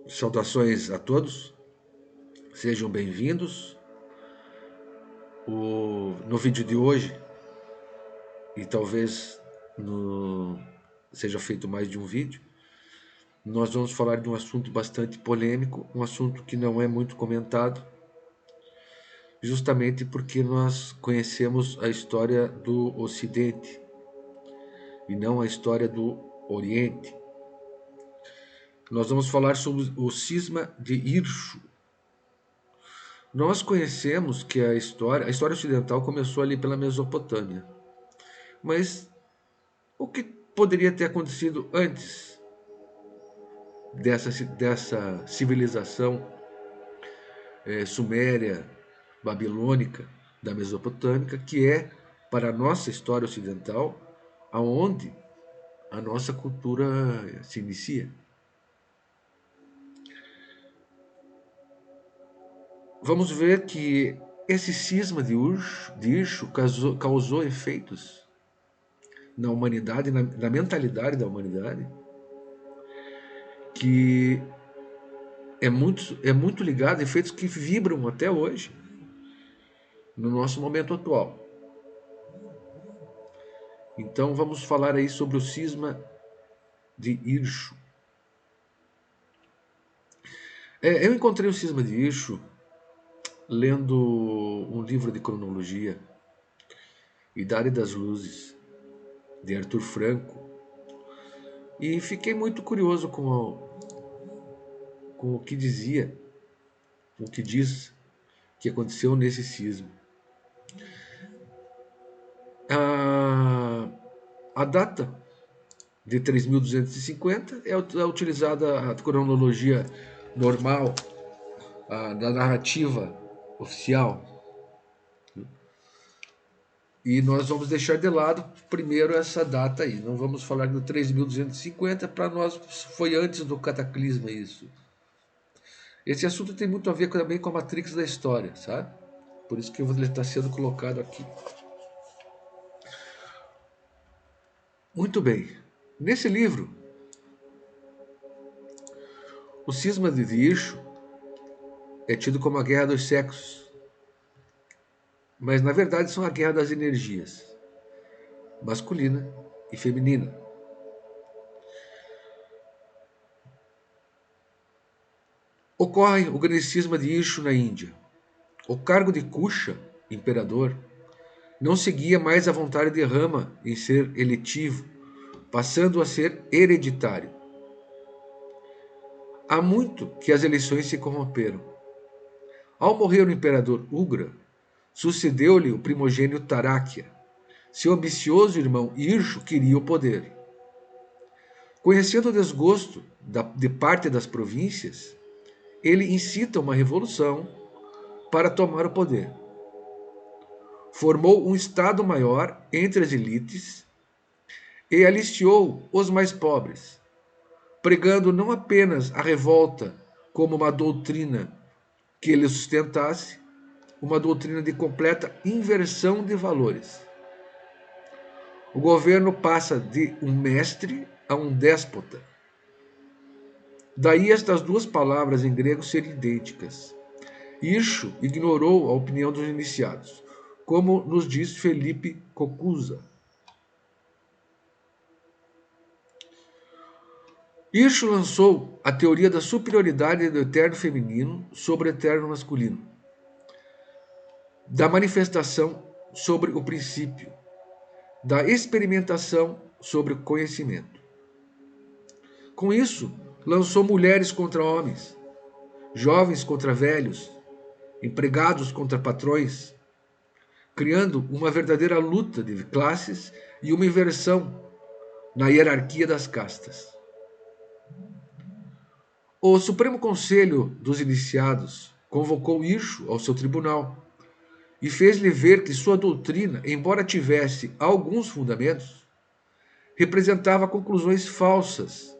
Saudações a todos, sejam bem-vindos. No vídeo de hoje, e talvez seja feito mais de um vídeo, nós vamos falar de um assunto bastante polêmico, um assunto que não é muito comentado, justamente porque nós conhecemos a história do Ocidente e não a história do Oriente. Nós vamos falar sobre o cisma de Hirscho. Nós conhecemos que a história ocidental começou ali pela Mesopotâmia. Mas o que poderia ter acontecido antes dessa civilização suméria, babilônica, da Mesopotâmica, que é, para a nossa história ocidental, aonde a nossa cultura se inicia? Vamos ver que esse cisma de Hirscho causou efeitos na humanidade, na mentalidade da humanidade, que é muito ligado a efeitos que vibram até hoje, no nosso momento atual. Então vamos falar aí sobre o cisma de Hirscho. Eu encontrei o cisma de Hirscho lendo um livro de cronologia, Idade das Luzes, de Arthur Franco, e fiquei muito curioso com o que dizia, com o que diz que aconteceu nesse cisma. A data de 3250 é utilizada a cronologia normal da narrativa oficial. E nós vamos deixar de lado primeiro essa data aí. Não vamos falar do 3250, para nós foi antes do cataclisma isso. Esse assunto tem muito a ver também com a matrix da história, sabe? Por isso que ele está sendo colocado aqui. Muito bem. Nesse livro, o cisma de Hirscho é tido como a guerra dos sexos, mas na verdade são a guerra das energias, masculina e feminina. Ocorre o grande cisma de Hirscho na Índia. O cargo de Kusha, imperador, não seguia mais a vontade de Rama em ser eletivo, passando a ser hereditário. Há muito que as eleições se corromperam. Ao morrer o imperador Ugra, sucedeu-lhe o primogênito Taráquia. Seu ambicioso irmão Hirscho queria o poder. Conhecendo o desgosto de parte das províncias, ele incita uma revolução para tomar o poder. Formou um Estado-Maior entre as elites e alistiou os mais pobres, pregando não apenas a revolta como uma doutrina que ele sustentasse, uma doutrina de completa inversão de valores. O governo passa de um mestre a um déspota. Daí estas duas palavras em grego serem idênticas. Hirscho ignorou a opinião dos iniciados, como nos diz Felipe Cocuza. Hirscho lançou a teoria da superioridade do eterno feminino sobre o eterno masculino, da manifestação sobre o princípio, da experimentação sobre o conhecimento. Com isso, lançou mulheres contra homens, jovens contra velhos, empregados contra patrões, criando uma verdadeira luta de classes e uma inversão na hierarquia das castas. O Supremo Conselho dos Iniciados convocou Hirscho ao seu tribunal e fez-lhe ver que sua doutrina, embora tivesse alguns fundamentos, representava conclusões falsas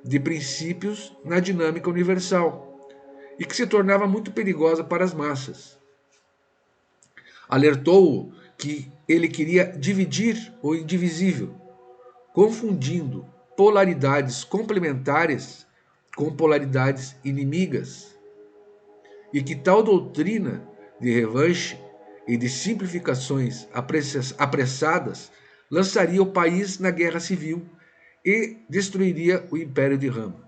de princípios na dinâmica universal e que se tornava muito perigosa para as massas. Alertou-o que ele queria dividir o indivisível, confundindo polaridades complementares com polaridades inimigas, e que tal doutrina de revanche e de simplificações apressadas lançaria o país na guerra civil e destruiria o Império de Rama.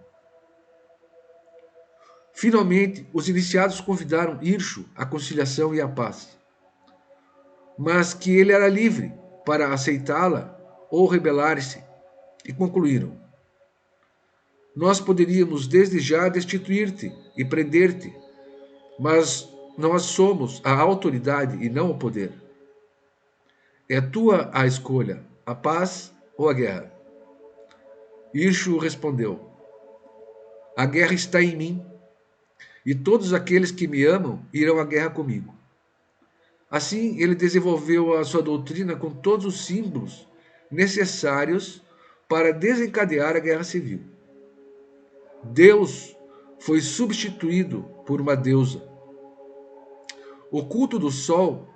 Finalmente, os iniciados convidaram Hircho à conciliação e à paz, mas que ele era livre para aceitá-la ou rebelar-se, e concluíram: nós poderíamos desde já destituir-te e prender-te, mas nós somos a autoridade e não o poder. É tua a escolha, a paz ou a guerra? Hircho respondeu: a guerra está em mim, e todos aqueles que me amam irão à guerra comigo. Assim, ele desenvolveu a sua doutrina com todos os símbolos necessários para desencadear a guerra civil. Deus foi substituído por uma deusa. O culto do sol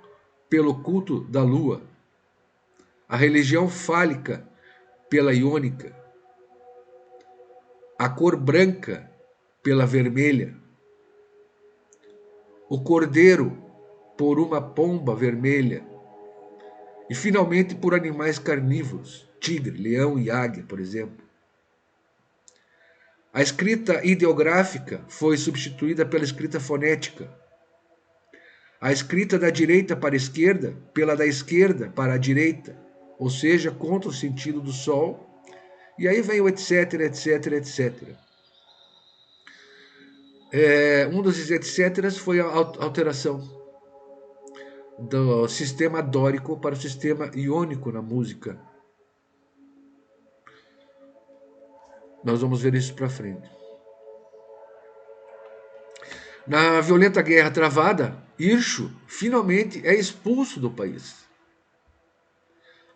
pelo culto da lua. A religião fálica pela iônica. A cor branca pela vermelha. O cordeiro por uma pomba vermelha. E finalmente por animais carnívoros, tigre, leão e águia, por exemplo. A escrita ideográfica foi substituída pela escrita fonética. A escrita da direita para a esquerda pela da esquerda para a direita, ou seja, contra o sentido do sol. E aí vem o etc, etc, etc. Um dos etc foi a alteração do sistema dórico para o sistema iônico na música. Nós vamos ver isso para frente. Na violenta guerra travada, Hircho finalmente é expulso do país.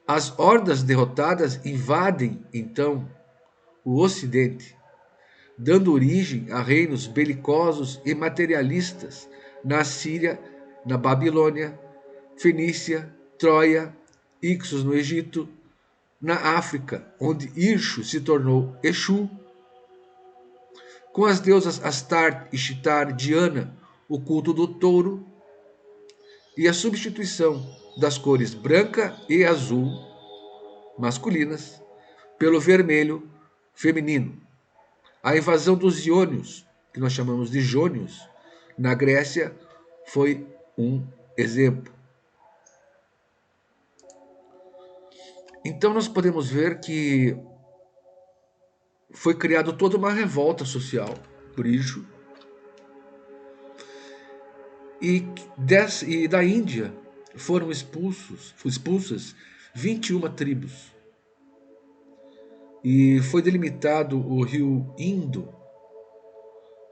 As hordas derrotadas invadem, então, o Ocidente, dando origem a reinos belicosos e materialistas na Síria, na Babilônia, Fenícia, Troia, Ixos no Egito, na África, onde Hircho se tornou Exu, com as deusas Astarte, Ishtar, Diana, o culto do touro, e a substituição das cores branca e azul, masculinas, pelo vermelho, feminino. A invasão dos Iônios, que nós chamamos de Jônios, na Grécia, foi um exemplo. Então nós podemos ver que foi criada toda uma revolta social por Hircho. E da Índia foram expulsas 21 tribos. E foi delimitado o rio Indo,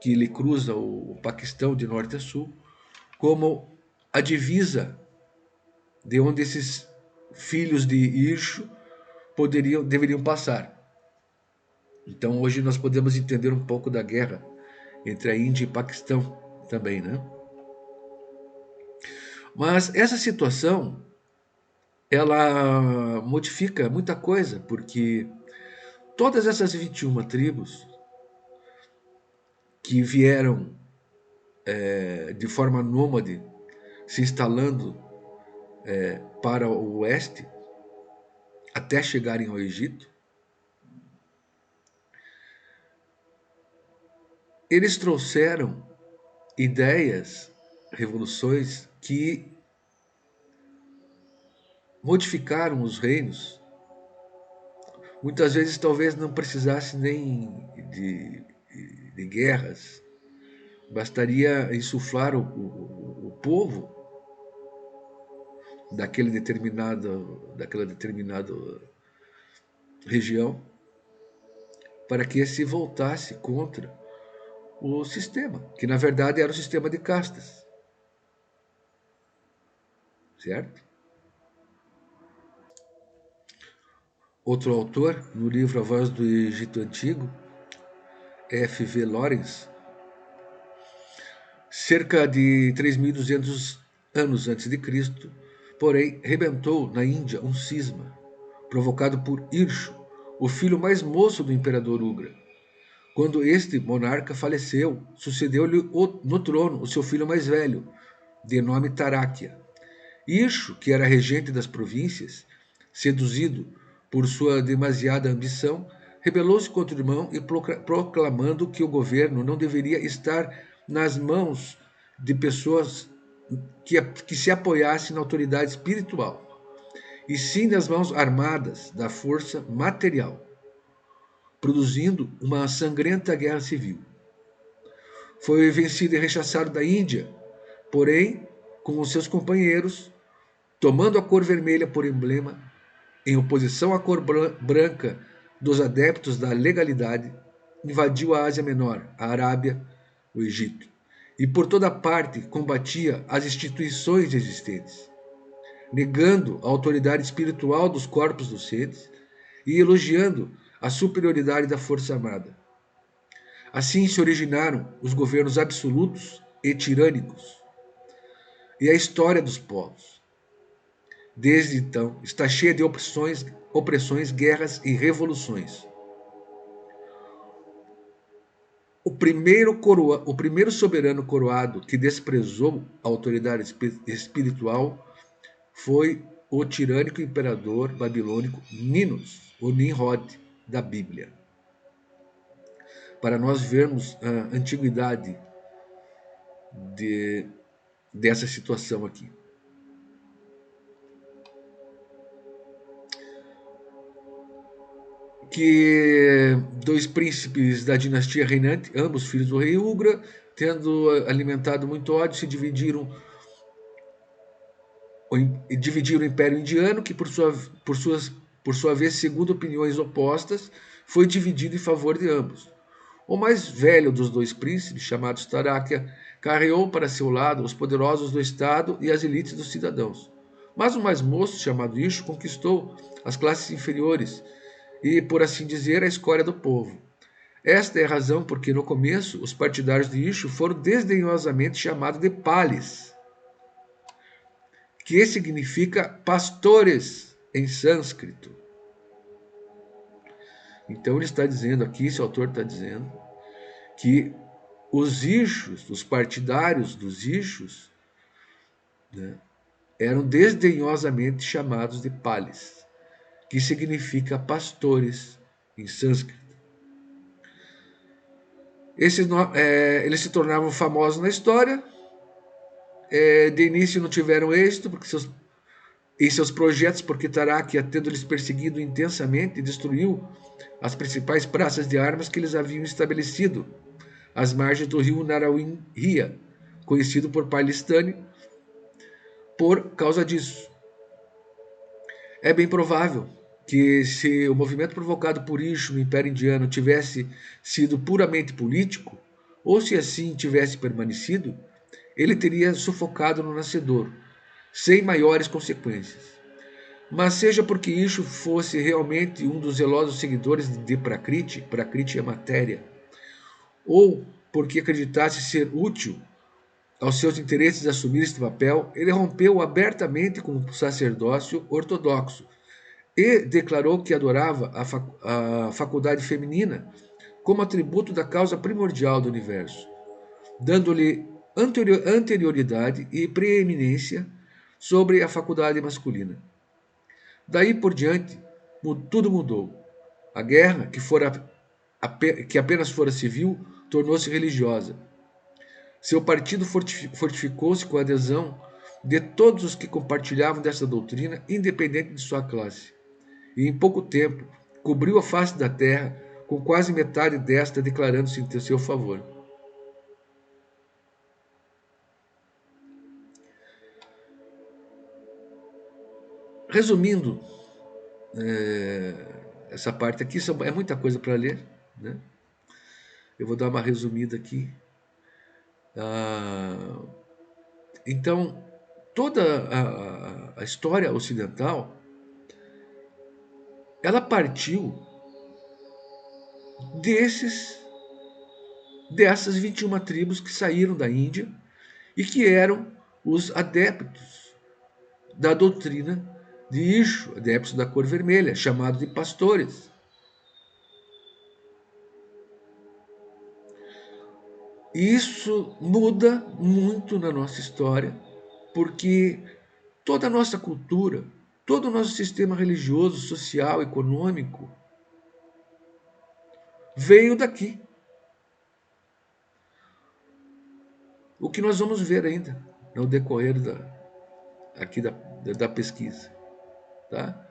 que ele cruza o Paquistão de norte a sul, como a divisa de onde esses filhos de Hircho deveriam passar. Então hoje nós podemos entender um pouco da guerra entre a Índia e Paquistão também, né? Mas essa situação, ela modifica muita coisa, porque todas essas 21 tribos que vieram de forma nômade, se instalando para o oeste, até chegarem ao Egito, eles trouxeram ideias, revoluções que modificaram os reinos. Muitas vezes talvez não precisasse nem de guerras, bastaria insuflar o povo daquela determinada região para que se voltasse contra o sistema, que na verdade era o sistema de castas. Certo? Outro autor, no livro A Voz do Egito Antigo, F.V. Lawrence, cerca de 3.200 anos antes de Cristo, porém, rebentou na Índia um cisma, provocado por Hircho, o filho mais moço do imperador Ugra, Quando este monarca faleceu, sucedeu-lhe no trono o seu filho mais velho, de nome Taráquia. Ixo, que era regente das províncias, seduzido por sua demasiada ambição, rebelou-se contra o irmão e proclamando que o governo não deveria estar nas mãos de pessoas que se apoiassem na autoridade espiritual, e sim nas mãos armadas da força material, produzindo uma sangrenta guerra civil. Foi vencido e rechaçado da Índia, porém, com os seus companheiros, tomando a cor vermelha por emblema, em oposição à cor branca dos adeptos da legalidade, invadiu a Ásia Menor, a Arábia, o Egito, e por toda parte combatia as instituições existentes, negando a autoridade espiritual dos corpos docentes e elogiando a superioridade da força armada. Assim se originaram os governos absolutos e tirânicos e a história dos povos. Desde então, está cheia de opressões, guerras e revoluções. O primeiro soberano coroado que desprezou a autoridade espiritual foi o tirânico imperador babilônico Ninos, o Nimrod da Bíblia. Para nós vermos a antiguidade dessa situação aqui. Que dois príncipes da dinastia reinante, ambos filhos do rei Ugra, tendo alimentado muito ódio, se dividiram o Império Indiano, que por sua vez, segundo opiniões opostas, foi dividido em favor de ambos. O mais velho dos dois príncipes, chamado Taráquia, carreou para seu lado os poderosos do Estado e as elites dos cidadãos. Mas o mais moço, chamado Ixo, conquistou as classes inferiores e, por assim dizer, a escória do povo. Esta é a razão porque, no começo, os partidários de Ixo foram desdenhosamente chamados de Palis, que significa pastores em sânscrito. Então ele está dizendo aqui, esse autor está dizendo, que os Ixos, os partidários dos Ixos, né, eram desdenhosamente chamados de Palis, que significa pastores em sânscrito. Eles se tornavam famosos na história. De início não tiveram êxito em seus projetos, porque Taráquia, tendo-lhes perseguido intensamente, destruiu as principais praças de armas que eles haviam estabelecido às margens do rio Narauinria, conhecido por Palistânia, por causa disso. É bem provável que, se o movimento provocado por Ixo no Império Indiano tivesse sido puramente político, ou se assim tivesse permanecido, ele teria sufocado no nascedor, sem maiores consequências. Mas seja porque Ixo fosse realmente um dos zelosos seguidores de Prakriti, Prakriti é matéria, ou porque acreditasse ser útil aos seus interesses assumir este papel, ele rompeu abertamente com o sacerdócio ortodoxo e declarou que adorava a faculdade feminina como atributo da causa primordial do universo, dando-lhe anterioridade e preeminência sobre a faculdade masculina. Daí por diante, tudo mudou. A guerra, que apenas fora civil, tornou-se religiosa. Seu partido fortificou-se com a adesão de todos os que compartilhavam dessa doutrina, independente de sua classe. E em pouco tempo, cobriu a face da terra, com quase metade desta declarando-se em seu favor. Resumindo, essa parte aqui é muita coisa para ler, né? Eu vou dar uma resumida aqui. Então, toda a história ocidental, ela partiu dessas 21 tribos que saíram da Índia e que eram os adeptos da doutrina de Ixo, adeptos da cor vermelha, chamados de pastores. Isso muda muito na nossa história, porque toda a nossa cultura, todo o nosso sistema religioso, social, econômico veio daqui. O que nós vamos ver ainda no decorrer aqui da pesquisa, tá?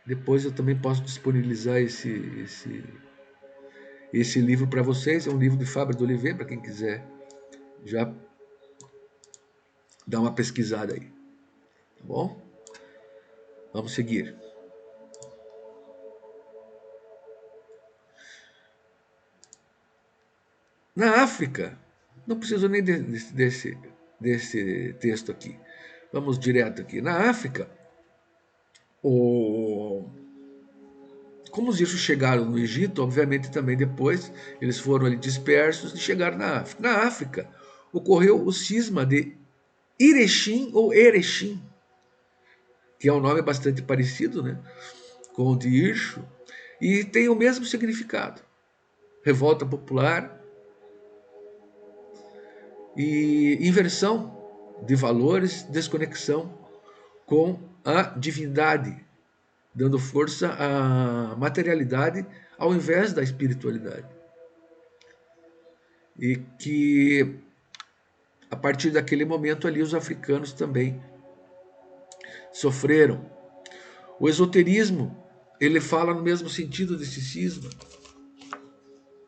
Depois eu também posso disponibilizar esse livro para vocês. É um livro de Fabre d'Olivet, para quem quiser já dar uma pesquisada aí, tá bom? Vamos seguir. Na África, não preciso nem desse texto aqui. Vamos direto aqui. Na África, o, como os eixos chegaram no Egito, obviamente também depois eles foram ali dispersos e chegaram na África. Na África ocorreu o cisma de Erechim ou Erechim, que é um nome bastante parecido, né, com o de Ircho, e tem o mesmo significado: revolta popular e inversão de valores, desconexão com a divindade, dando força à materialidade ao invés da espiritualidade. E que a partir daquele momento ali os africanos também sofreram. O esoterismo, ele fala no mesmo sentido desse cisma,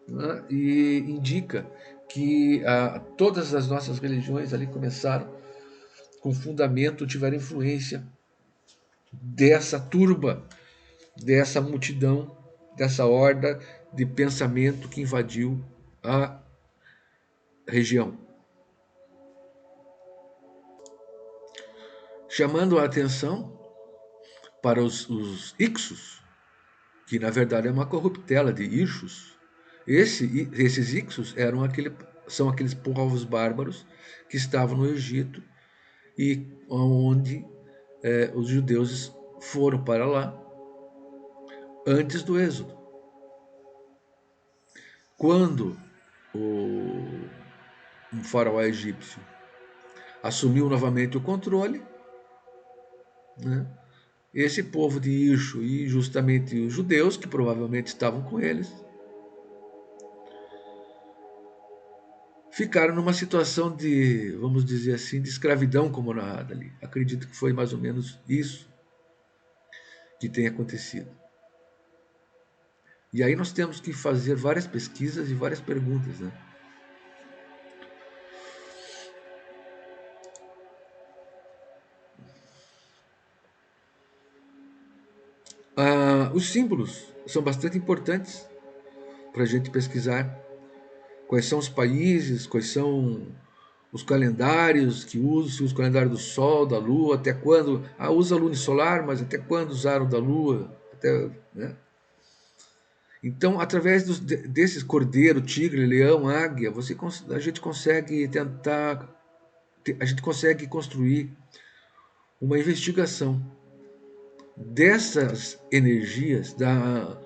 né? E indica que todas as nossas religiões ali começaram com fundamento, tiveram influência dessa turba, dessa multidão, dessa horda de pensamento que invadiu a região. Chamando a atenção para os Ixos, que na verdade é uma corruptela de Ixos. Esses Ixos são aqueles povos bárbaros que estavam no Egito e onde os judeus foram para lá antes do Êxodo. Quando um faraó egípcio assumiu novamente o controle, né, esse povo de Ixo e justamente os judeus, que provavelmente estavam com eles, ficaram numa situação de, vamos dizer assim, de escravidão, como narrado ali. Acredito que foi mais ou menos isso que tem acontecido. E aí nós temos que fazer várias pesquisas e várias perguntas, né? Os símbolos são bastante importantes para a gente pesquisar quais são os países, quais são os calendários que usam, se usa o calendário do Sol, da Lua, até quando. Usa a lua solar, mas até quando usaram da Lua? Até, né? Então, através desses cordeiro, tigre, leão, águia, a gente consegue a gente consegue construir uma investigação dessas energias, da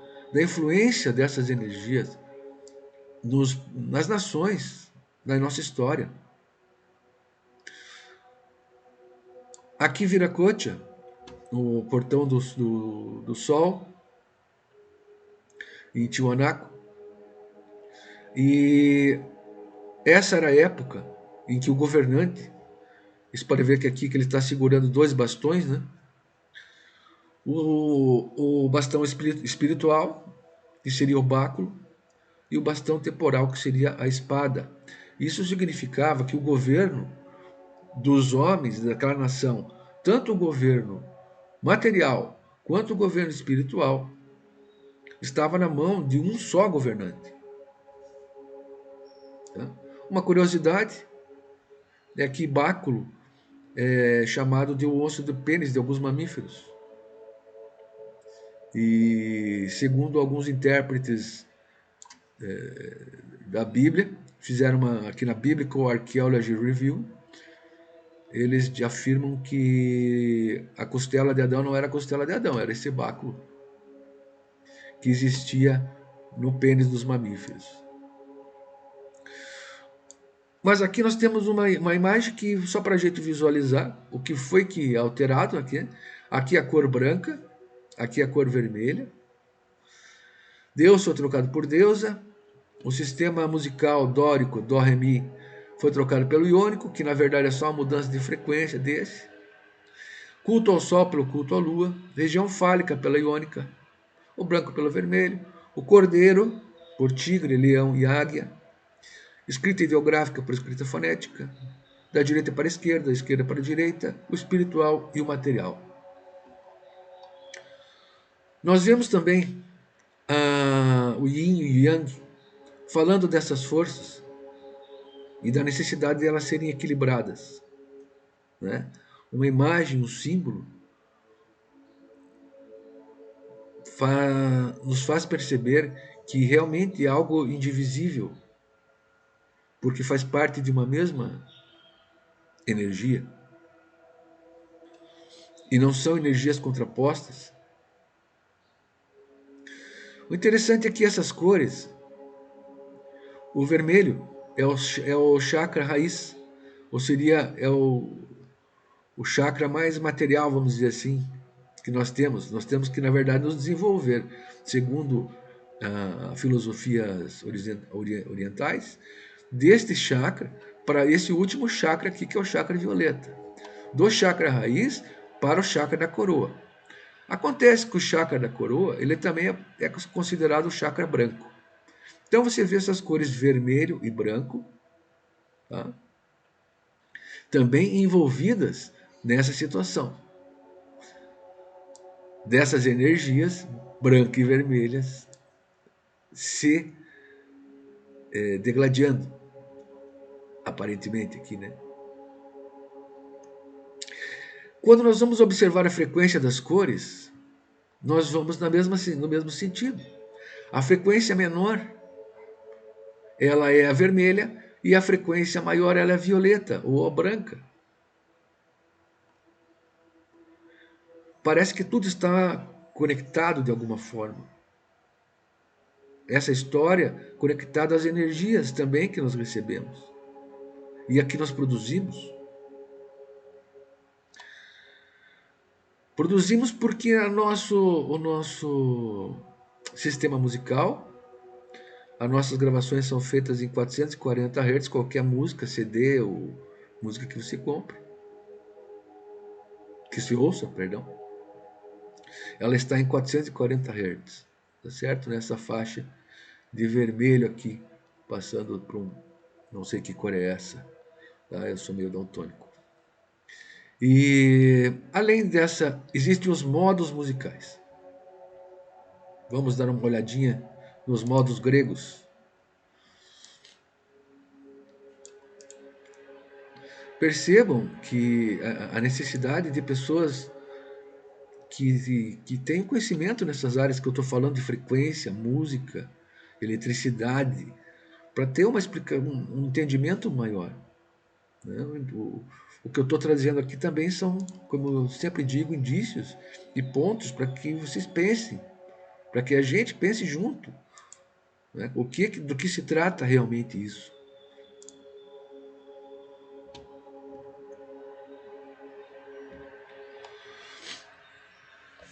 influência dessas energias nas nações, na nossa história. Aqui Viracocha, no Portão do Sol, em Tiwanaku, e essa era a época em que o governante, você pode ver que aqui que ele está segurando dois bastões, né? O bastão espiritual, que seria o báculo, e o bastão temporal, que seria a espada. Isso significava que o governo dos homens daquela nação, tanto o governo material quanto o governo espiritual, estava na mão de um só governante. Uma curiosidade é que báculo é chamado de o osso do pênis de alguns mamíferos. E segundo alguns intérpretes da Bíblia, fizeram aqui na Biblical Archaeology Review, eles afirmam que a costela de Adão não era a costela de Adão, era esse báculo que existia no pênis dos mamíferos. Mas aqui nós temos uma imagem que, só para a gente visualizar o que foi que é alterado aqui. Aqui a cor branca, aqui a cor vermelha. Deus foi trocado por deusa. O sistema musical dórico, dó, ré, mi, foi trocado pelo iônico, que na verdade é só uma mudança de frequência desse. Culto ao sol pelo culto à lua. Região fálica pela iônica. O branco pelo vermelho. O cordeiro por tigre, leão e águia. Escrita ideográfica por escrita fonética. Da direita para a esquerda, da esquerda para a direita. O espiritual e o material. Nós vemos também o yin e o yang falando dessas forças e da necessidade de elas serem equilibradas, né? Uma imagem, um símbolo, nos faz perceber que realmente é algo indivisível, porque faz parte de uma mesma energia e não são energias contrapostas. O interessante é que essas cores, o vermelho é o chakra raiz, ou seria o chakra mais material, vamos dizer assim, que nós temos. Nós temos que, na verdade, nos desenvolver, segundo filosofias orientais, deste chakra para esse último chakra aqui, que é o chakra violeta. Do chakra raiz para o chakra da coroa. Acontece que o chakra da coroa, ele também é considerado o chakra branco. Então você vê essas cores vermelho e branco, tá? Também envolvidas nessa situação. Dessas energias branca e vermelhas se degladiando, aparentemente aqui, né? Quando nós vamos observar a frequência das cores, nós vamos no mesmo sentido. A frequência menor, ela é a vermelha, e a frequência maior, ela é a violeta ou a branca. Parece que tudo está conectado de alguma forma. Essa história conectada às energias também que nós recebemos e a que nós produzimos. Produzimos porque o nosso sistema musical, as nossas gravações são feitas em 440 Hz, qualquer música, CD ou música que você compre, que se ouça, perdão, ela está em 440 Hz, tá certo? Nessa faixa de vermelho aqui, passando por não sei que cor é essa, tá? Eu sou meio daltônico. E além dessa, existem os modos musicais. Vamos dar uma olhadinha nos modos gregos. Percebam que a necessidade de pessoas que têm conhecimento nessas áreas que eu estou falando, de frequência, música, eletricidade, para ter um entendimento maior, né? O que eu estou trazendo aqui também são, como eu sempre digo, indícios e pontos para que vocês pensem, para que a gente pense junto, né? Do que se trata realmente isso.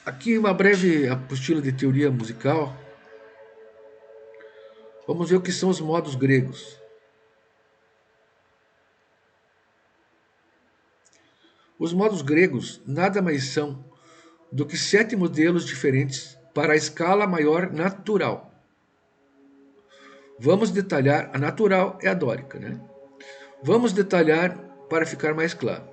Aqui uma breve apostila de teoria musical. Vamos ver o que são os modos gregos. Os modos gregos nada mais são do que 7 modelos diferentes para a escala maior natural. Vamos detalhar, a natural é a dórica, né? Vamos detalhar para ficar mais claro.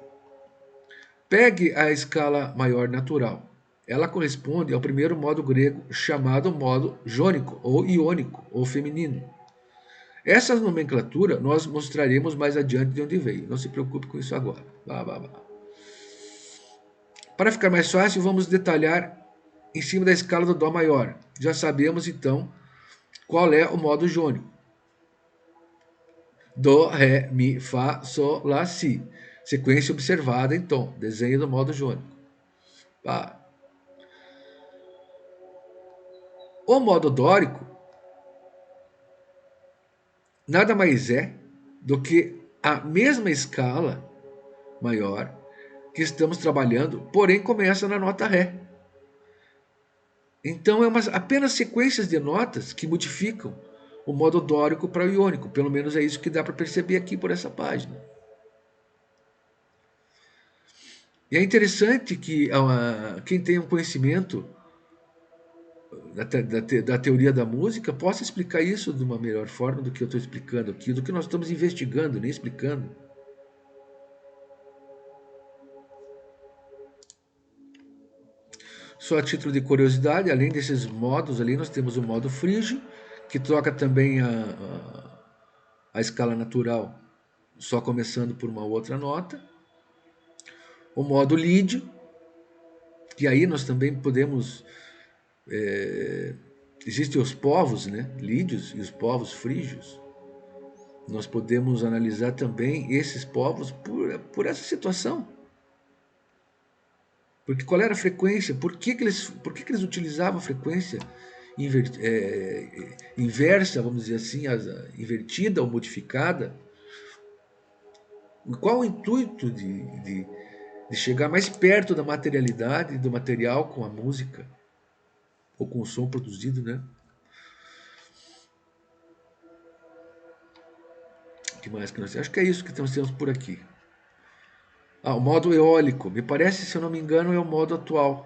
Pegue a escala maior natural. Ela corresponde ao primeiro modo grego chamado modo jônico ou iônico ou feminino. Essa nomenclatura nós mostraremos mais adiante de onde veio. Não se preocupe com isso agora. Para ficar mais fácil, vamos detalhar em cima da escala do Dó maior. Já sabemos então qual é o modo jônico. Dó, Ré, Mi, Fá, Sol, Lá, Si. Sequência observada em tom. Desenho do modo jônico. Pá. O modo dórico nada mais é do que a mesma escala maior que estamos trabalhando, porém começa na nota Ré. Então, apenas sequências de notas que modificam o modo dórico para o iônico. Pelo menos é isso que dá para perceber aqui por essa página. E é interessante que quem tem um conhecimento da teoria da música possa explicar isso de uma melhor forma do que eu estou explicando aqui, do que nós estamos investigando, nem explicando. Só a título de curiosidade, além desses modos ali, nós temos o modo frígio, que troca também a escala natural, só começando por uma outra nota. O modo lídio, que aí nós também podemos. Existem os povos, né, lídios e os povos frígios. Nós podemos analisar também esses povos por essa situação. Porque qual era a frequência? Por que eles utilizavam a frequência inversa, vamos dizer assim, invertida ou modificada? Qual o intuito de chegar mais perto da materialidade do material com a música? Ou com o som produzido, né? O que mais que nós temos? Acho que é isso que nós temos por aqui. O modo eólico. Me parece, se eu não me engano, é o modo atual.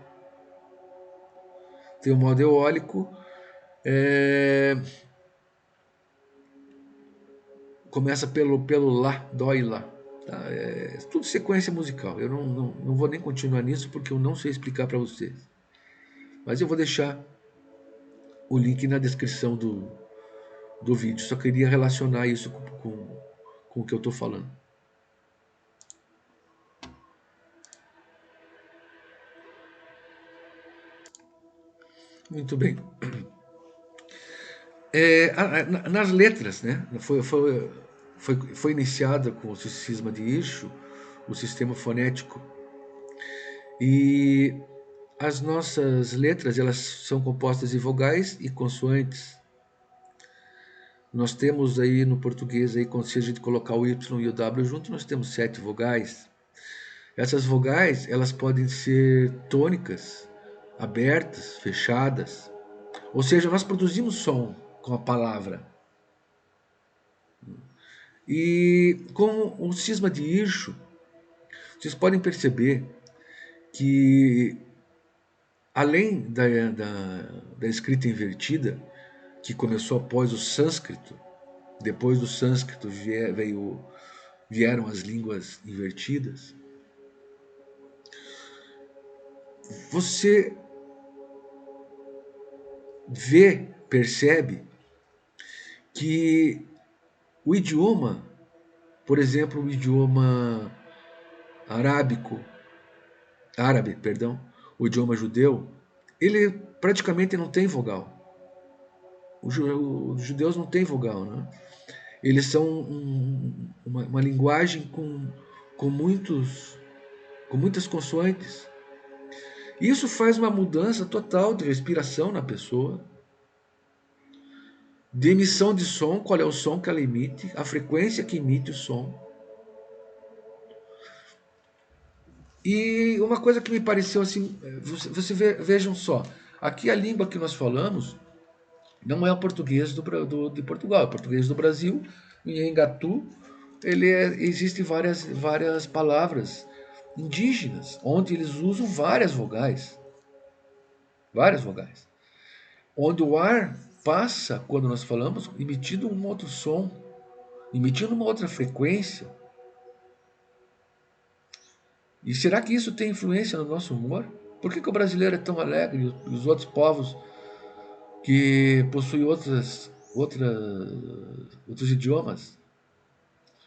Tem o modo eólico. Começa pelo Lá, Dó e Lá. Tá? É tudo sequência musical. Eu não vou nem continuar nisso porque eu não sei explicar para vocês. Mas eu vou deixar o link na descrição do vídeo. Só queria relacionar isso com o que eu estou falando. Muito bem. Nas letras, né? Foi iniciada com o cisma de Irscho, o sistema fonético. E as nossas letras, elas são compostas de vogais e consoantes. Nós temos aí no português, aí, se a gente colocar o Y e o W junto, nós temos 7 vogais. Essas vogais, elas podem ser tônicas, abertas, fechadas. Ou seja, nós produzimos som com a palavra. E com o cisma de Irscho, vocês podem perceber que, além da escrita invertida, que começou após o sânscrito, depois do sânscrito vieram as línguas invertidas, você percebe que o idioma, por exemplo, o idioma árabe, perdão, o idioma judeu, ele praticamente não tem vogal. Os judeus não têm vogal, né? Eles são uma linguagem com muitas consoantes. Isso faz uma mudança total de respiração na pessoa, de emissão de som, qual é o som que ela emite, a frequência que emite o som. E uma coisa que me pareceu assim, vejam só, aqui a língua que nós falamos não é o português de Portugal, é o português do Brasil. Em Engatu, existem várias palavras indígenas, onde eles usam várias vogais. Várias vogais. Onde o ar passa, quando nós falamos, emitindo um outro som, emitindo uma outra frequência. E será que isso tem influência no nosso humor? Por que o brasileiro é tão alegre e os outros povos que possuem outros idiomas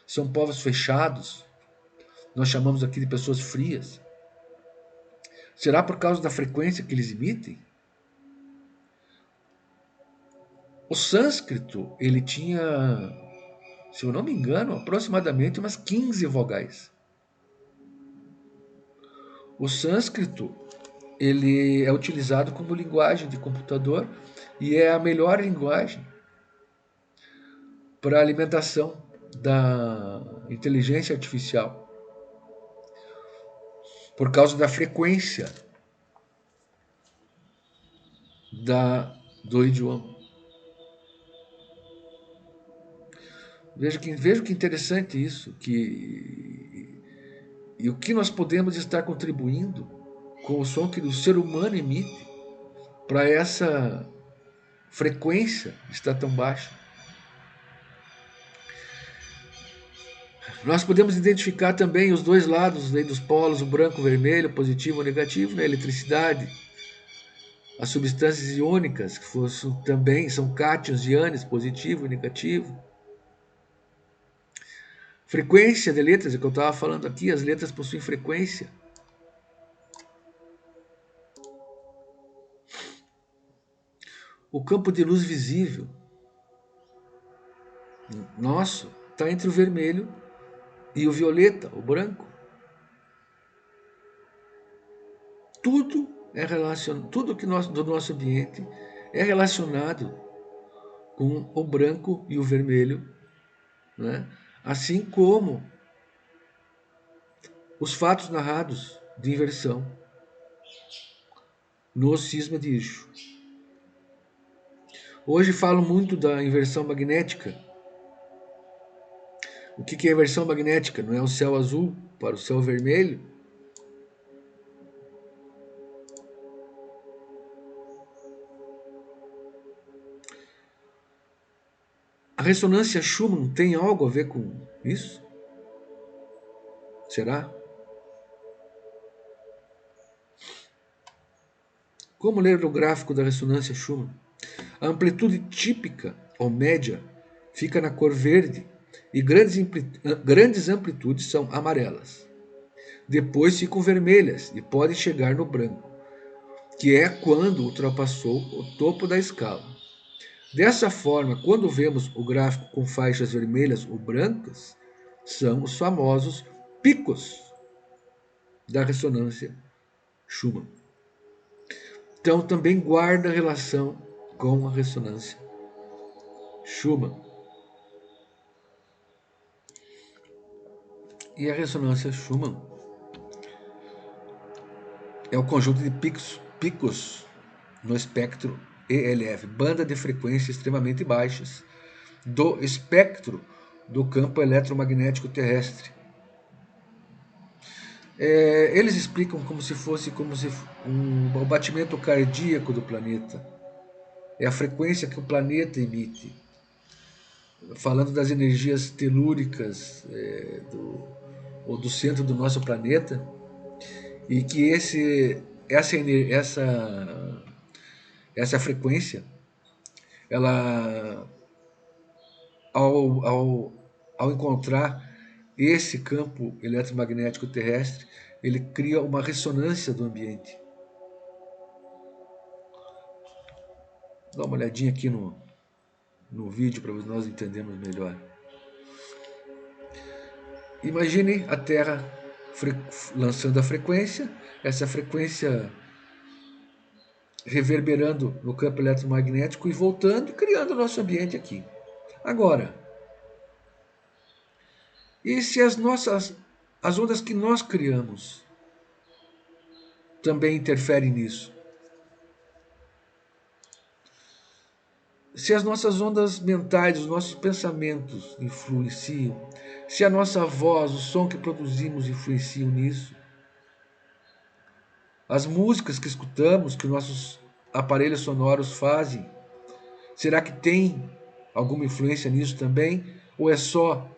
são povos fechados? Nós chamamos aqui de pessoas frias. Será por causa da frequência que eles emitem? O sânscrito, ele tinha, se eu não me engano, aproximadamente umas 15 vogais. O sânscrito, ele é utilizado como linguagem de computador e é a melhor linguagem para alimentação da inteligência artificial, por causa da frequência do idioma. Veja que interessante isso, e o que nós podemos estar contribuindo com o som que o ser humano emite para essa frequência estar tão baixa. Nós podemos identificar também os dois lados dos polos, o branco, o vermelho, positivo e negativo, na eletricidade. As substâncias iônicas, que também são cátions e ânions, positivo e negativo. Frequência de letras, é o que eu estava falando aqui, as letras possuem frequência. O campo de luz visível nosso está entre o vermelho e o violeta, o branco. Tudo é relacionado, tudo que do nosso ambiente é relacionado com o branco e o vermelho, né? Assim como os fatos narrados de inversão no cisma de Isho. Hoje falo muito da inversão magnética. O que é inversão magnética? Não é o céu azul para o céu vermelho? A ressonância Schumann tem algo a ver com isso? Será? Como ler o gráfico da ressonância Schumann? A amplitude típica, ou média, fica na cor verde e grandes amplitudes são amarelas. Depois ficam vermelhas e podem chegar no branco, que é quando ultrapassou o topo da escala. Dessa forma, quando vemos o gráfico com faixas vermelhas ou brancas, são os famosos picos da ressonância Schumann. Então, também guarda relação com a ressonância Schumann. E a ressonância Schumann é o conjunto de picos no espectro ELF, banda de frequências extremamente baixas, do espectro do campo eletromagnético terrestre. Eles explicam como se fosse o batimento cardíaco do planeta. É a frequência que o planeta emite. Falando das energias telúricas ou do centro do nosso planeta, e que essa frequência, ela ao encontrar esse campo eletromagnético terrestre, ele cria uma ressonância do ambiente. Dá uma olhadinha aqui no vídeo para nós entendermos melhor. Imagine a Terra lançando a frequência, essa frequência reverberando no campo eletromagnético e voltando, criando o nosso ambiente aqui. Agora, e se as ondas que nós criamos também interferem nisso? Se as nossas ondas mentais, os nossos pensamentos influenciam, se a nossa voz, o som que produzimos influenciam nisso, as músicas que escutamos, que nossos aparelhos sonoros fazem, será que tem alguma influência nisso também? Ou é só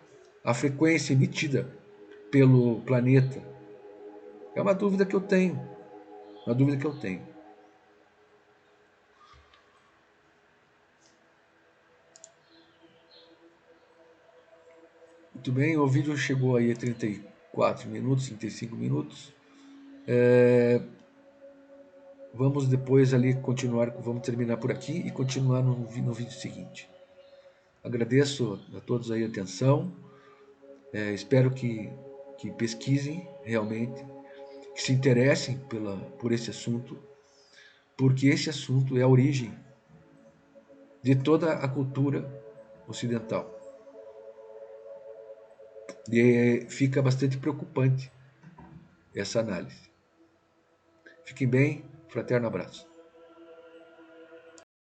a frequência emitida pelo planeta? É uma dúvida que eu tenho. Uma dúvida que eu tenho. Muito bem, o vídeo chegou aí a 34 minutos, 35 minutos. Vamos depois ali continuar, vamos terminar por aqui e continuar no vídeo seguinte. Agradeço a todos aí a atenção. Espero que pesquisem realmente, que se interessem por esse assunto, porque esse assunto é a origem de toda a cultura ocidental. E fica bastante preocupante essa análise. Fiquem bem, fraterno abraço.